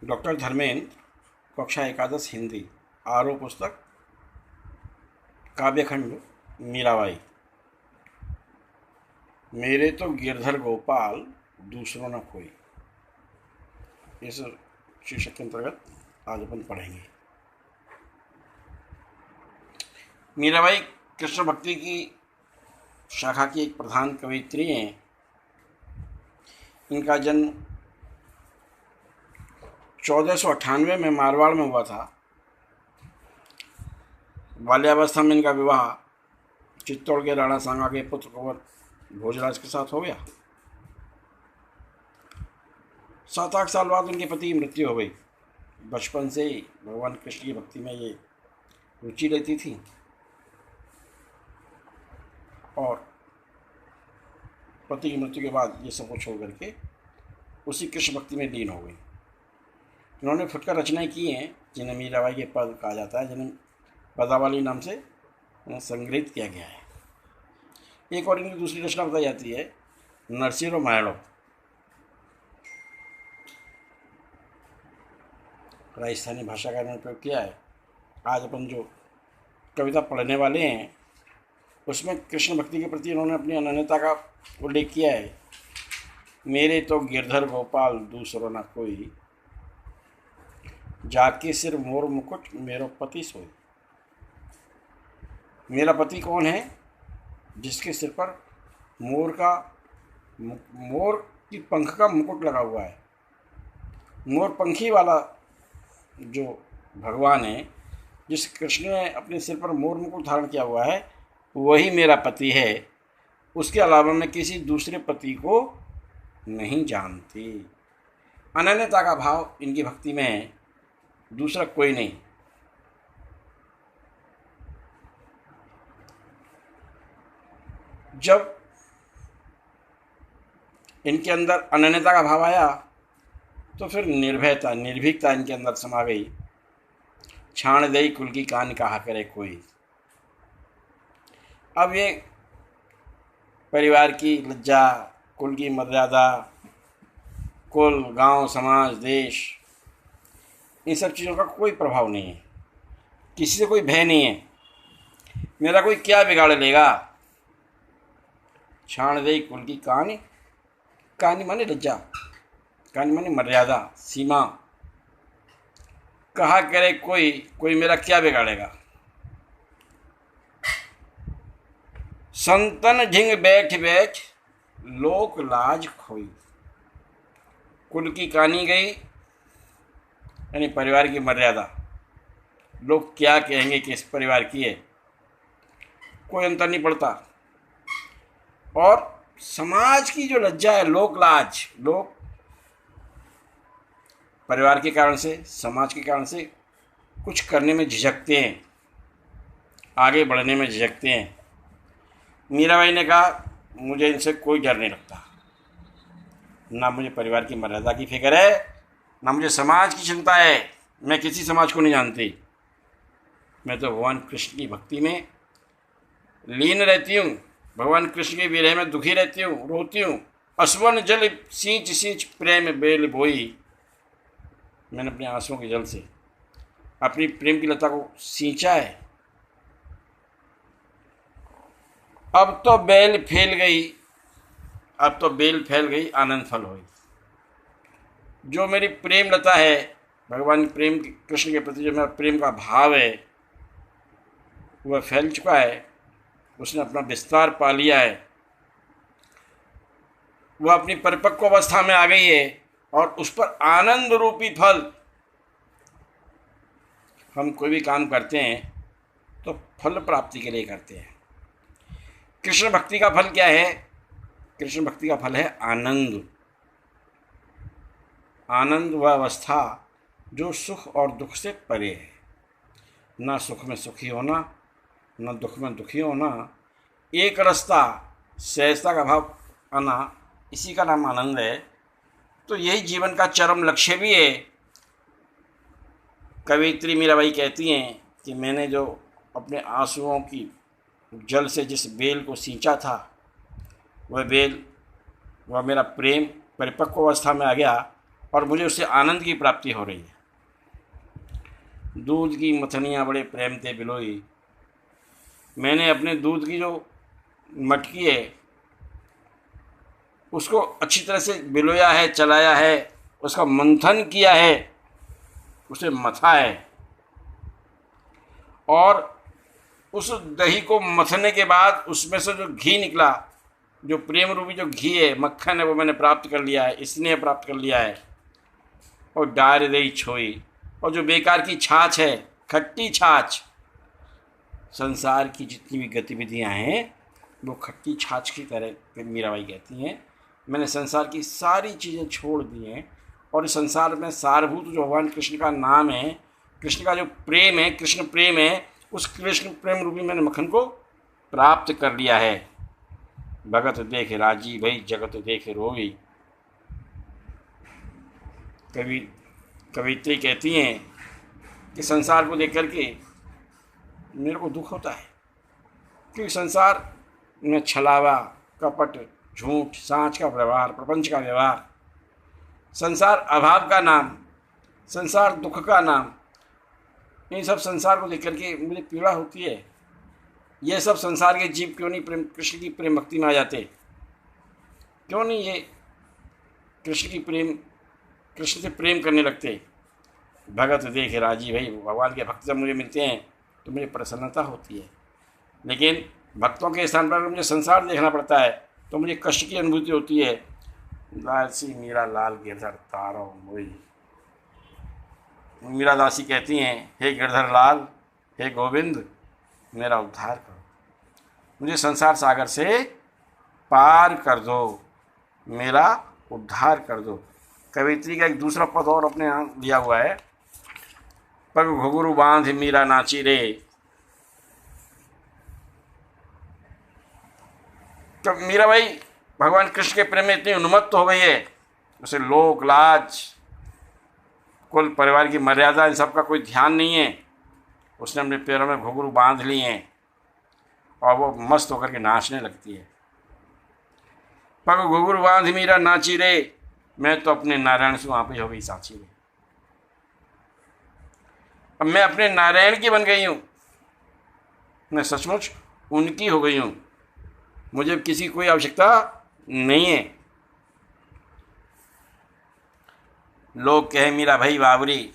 Doctor Dharmendra, कक्षा एकादश हिंदी, आरो पुस्तक, काव्यखंड मीराबाई। मेरे तो गिरधर गोपाल, दूसरों न कोई। इस शीर्षक के अंतर्गत आज अपन पढ़ेंगे। मीराबाई कृष्ण भक्ति की शाखा की एक प्रधान कवयित्री हैं। इनका जन्म 1498 में मारवाड़ में हुआ था। बाल्यावस्था में इनका विवाह चित्तौड़ के राणा सांगा के पुत्र कुंवर भोजराज के साथ हो गया। 7-8 साल बाद उनके पति की मृत्यु हो गई। बचपन से ही भगवान कृष्ण की भक्ति में ये रुचि रहती थी और पति की मृत्यु के बाद ये सब कुछ छोड़ करके उसी कृष्ण भक्ति में लीन हो गई। इन्होंने फुटकर रचनाएं की हैं जिन्हें मीराबाई के पद कहा जाता है, जिन्हें पदावली नाम से संग्रहित किया गया है। एक और इनकी दूसरी रचना बताई जाती है नरसिंह मायड़ो। राजस्थानी भाषा का इन्होंने प्रयोग किया है। आज अपन जो कविता पढ़ने वाले हैं उसमें कृष्ण भक्ति के प्रति इन्होंने अपनी अनन्यता का उल्लेख किया है। मेरे तो गिरधर गोपाल, दूसरों न कोई, जाके सिर मोर मुकुट, मेरो पति सोई। मेरा पति कौन है? जिसके सिर पर मोर की पंख का मुकुट लगा हुआ है। मोर पंखी वाला जो भगवान है, जिस कृष्ण ने अपने सिर पर मोर मुकुट धारण किया हुआ है, वही मेरा पति है। उसके अलावा मैं किसी दूसरे पति को नहीं जानती। अनन्यता का भाव इनकी भक्ति में है, दूसरा कोई नहीं। जब इनके अंदर अनन्यता का भाव आया तो फिर निर्भयता, निर्भीकता इनके अंदर समा गई। छाण दई कुल की कान कहा करे कोई। अब ये परिवार की लज्जा, कुल की मर्यादा, कुल, गांव, समाज, देश, इन सब चीज़ों का कोई प्रभाव नहीं है। किसी से कोई भय नहीं है। मेरा कोई क्या बिगाड़ लेगा। छाण दई कुल की कहानी, कहानी माने लज्जा, कहानी माने मर्यादा, सीमा। कहा करे कोई, कोई मेरा क्या बिगाड़ेगा। संतन झिंग बैठ बैठ, लोक लाज खोई। कुल की कहानी गई, यानी परिवार की मर्यादा। लोग क्या कहेंगे कि इस परिवार की है, कोई अंतर नहीं पड़ता। और समाज की जो लज्जा है, लोक लाज, लोग परिवार के कारण से, समाज के कारण से कुछ करने में झिझकते हैं, आगे बढ़ने में झिझकते हैं। मीराबाई ने कहा मुझे इनसे कोई डर नहीं लगता। ना मुझे परिवार की मर्यादा की फिक्र है, ना मुझे समाज की चिंता है। मैं किसी समाज को नहीं जानती। मैं तो भगवान कृष्ण की भक्ति में लीन रहती हूँ। भगवान कृष्ण के विरह में दुखी रहती हूँ, रोती हूँ। असवन जल सींच सींच प्रेम बेल बोई। मैंने अपने आंसुओं के जल से अपनी प्रेम की लता को सींचा है। अब तो बेल फैल गई, अब तो बेल फैल गई, आनंद फल हुई। जो मेरी प्रेम लता है, भगवान प्रेम, कृष्ण के प्रति जो मेरा प्रेम का भाव है, वह फैल चुका है। उसने अपना विस्तार पा लिया है। वह अपनी परिपक्व अवस्था में आ गई है और उस पर आनंद रूपी फल। हम कोई भी काम करते हैं तो फल प्राप्ति के लिए करते हैं। कृष्ण भक्ति का फल क्या है? कृष्ण भक्ति का फल है आनंद। आनंद वह अवस्था जो सुख और दुख से परे है। ना सुख में सुखी होना, न दुख में दुखी होना, एक रास्ता, सहजता का भाव आना, इसी का नाम आनंद है। तो यही जीवन का चरम लक्ष्य भी है। कवयित्री मीराबाई कहती हैं कि मैंने जो अपने आंसुओं की जल से जिस बेल को सींचा था, वह बेल, वह मेरा प्रेम परिपक्व अवस्था में आ गया और मुझे उससे आनंद की प्राप्ति हो रही है। दूध की मथनियाँ बड़े प्रेम ते बिलोई, मैंने अपने दूध की जो मटकी है उसको अच्छी तरह से बिलोया है, चलाया है, उसका मंथन किया है, उसे मथा है, और उस दही को मथने के बाद उसमें से जो घी निकला, जो प्रेम रूपी जो घी है, मक्खन है, वो मैंने प्राप्त कर लिया है, स्नेह प्राप्त कर लिया है। और डार दही छोई, और जो बेकार की छाछ है, खट्टी छाछ, संसार की जितनी भी गतिविधियां हैं वो खट्टी छाछ की तरह मीराबाई कहती हैं। मैंने संसार की सारी चीज़ें छोड़ दी हैं और इस संसार में सारभूत जो भगवान कृष्ण का नाम है, कृष्ण का जो प्रेम है, कृष्ण प्रेम है, उस कृष्ण प्रेम रूपी मैंने मक्खन को प्राप्त कर लिया है। भगत देख राजी भई, जगत देख रोई। कवित्री कहती हैं कि संसार को देख करके मेरे को दुख होता है, क्योंकि संसार में छलावा, कपट, झूठ, सांच का व्यवहार, प्रपंच का व्यवहार, संसार अभाव का नाम, संसार दुख का नाम, इन सब संसार को देख करके मुझे पीड़ा होती है। ये सब संसार के जीव क्यों नहीं प्रेम कृष्ण की प्रेम भक्ति में आ जाते? क्यों नहीं ये कृष्ण से प्रेम करने लगते? भगत देख राजी भाई, भगवान के भक्त जब मुझे मिलते हैं तो मुझे प्रसन्नता होती है, लेकिन भक्तों के स्थान पर मुझे संसार देखना पड़ता है तो मुझे कष्ट की अनुभूति होती है। दासी मीरा लाल गिरधर तारो मोई। मीरा दासी कहती हैं, हे गिरधर लाल, हे गोविंद, मेरा उद्धार करो, मुझे संसार सागर से पार कर दो, मेरा उद्धार कर दो। कवित्री का एक दूसरा पद और अपने यहाँ दिया हुआ है, पग घुघरू बांध मीरा नाची रे। तो मीराबाई भगवान कृष्ण के प्रेम में इतनी उन्मत्त हो गई है, उसे लोक लाज, कुल परिवार की मर्यादा, इन सब का कोई ध्यान नहीं है। उसने अपने पैरों में घुघरू बांध लिए हैं और वो मस्त होकर के नाचने लगती है। पग घुघरू बांध मीरा नाची रे, मैं तो अपने नारायण से वहाँ पे हो गई साची रे। अब मैं अपने नारायण की बन गई हूँ, मैं सचमुच उनकी हो गई हूँ, मुझे किसी कोई आवश्यकता नहीं है। लोग कहे मीरा भाई बाबरी,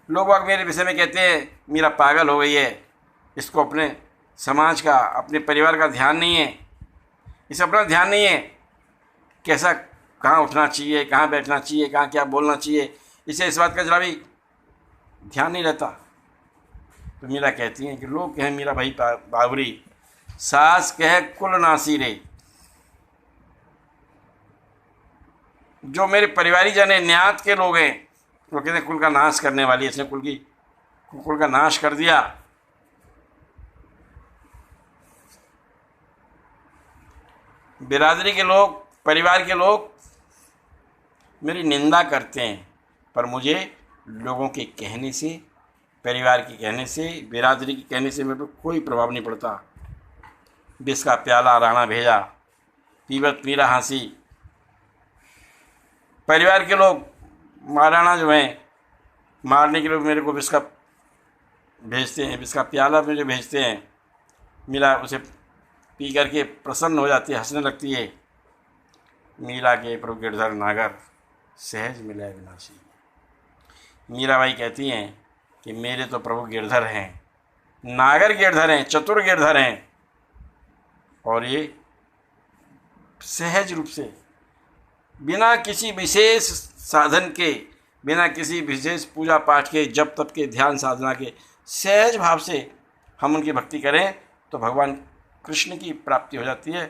लोग वाग मेरे विषय में कहते हैं मीरा पागल हो गई है, इसको अपने समाज का, अपने परिवार का ध्यान नहीं है, इसे अपना ध्यान नहीं है, कैसा कहाँ उठना चाहिए, कहाँ बैठना चाहिए, कहाँ क्या बोलना चाहिए, इसे इस बात का जरा भी ध्यान नहीं रहता। तो मीरा कहती हैं कि लोग कहें मीरा भाई बाबरी, सास कहे कुल नासी रे। जो मेरे परिवारी जने न्यात के लोग हैं वो कहते हैं कुल का नाश करने वाली, इसने कुल का नाश कर दिया। बिरादरी के लोग, परिवार के लोग मेरी निंदा करते हैं, पर मुझे लोगों के कहने से, परिवार के कहने से, बिरादरी के कहने से मेरे पर कोई प्रभाव नहीं पड़ता। विष का प्याला राणा भेजा, पीवत मीरा हंसी। परिवार के लोग, महाराणा जो हैं, मारने के लोग मेरे को विष का भेजते हैं, विष का प्याला मुझे भेजते हैं। मीरा उसे पी करके प्रसन्न हो जाती है, हंसने लगती है। मीरा के प्रभु गिरधर नागर, सहज मिले विनाशी। मीराबाई कहती हैं कि मेरे तो प्रभु गिरधर हैं, नागर गिरधर हैं, चतुर गिरधर हैं, और ये सहज रूप से, बिना किसी विशेष साधन के, बिना किसी विशेष पूजा पाठ के, जप तप के, ध्यान साधना के, सहज भाव से हम उनकी भक्ति करें तो भगवान कृष्ण की प्राप्ति हो जाती है,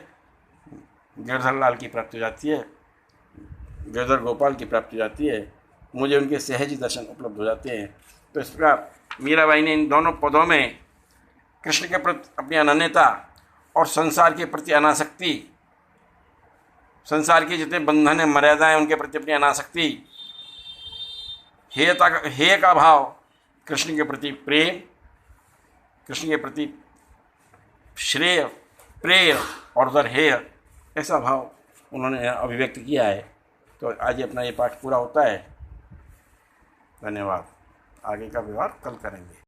गिरधर लाल की प्राप्ति हो जाती है, गिरधर गोपाल की प्राप्ति हो जाती है, मुझे उनके सहज दर्शन उपलब्ध हो जाते हैं। तो इस प्रकार मीराबाई ने इन दोनों पदों में कृष्ण के प्रति अपनी अनन्यता और संसार के प्रति अनासक्ति, संसार के जितने बंधन है, मर्यादाएं, उनके प्रति अपनी अनासक्ति, हेय का भाव, कृष्ण के प्रति प्रेम, कृष्ण के प्रति श्रेय, प्रेय और उधर हेय, ऐसा भाव उन्होंने अभिव्यक्त किया है। तो आज अपना ये पाठ पूरा होता है। धन्यवाद। आगे का व्यवहार कल करेंगे।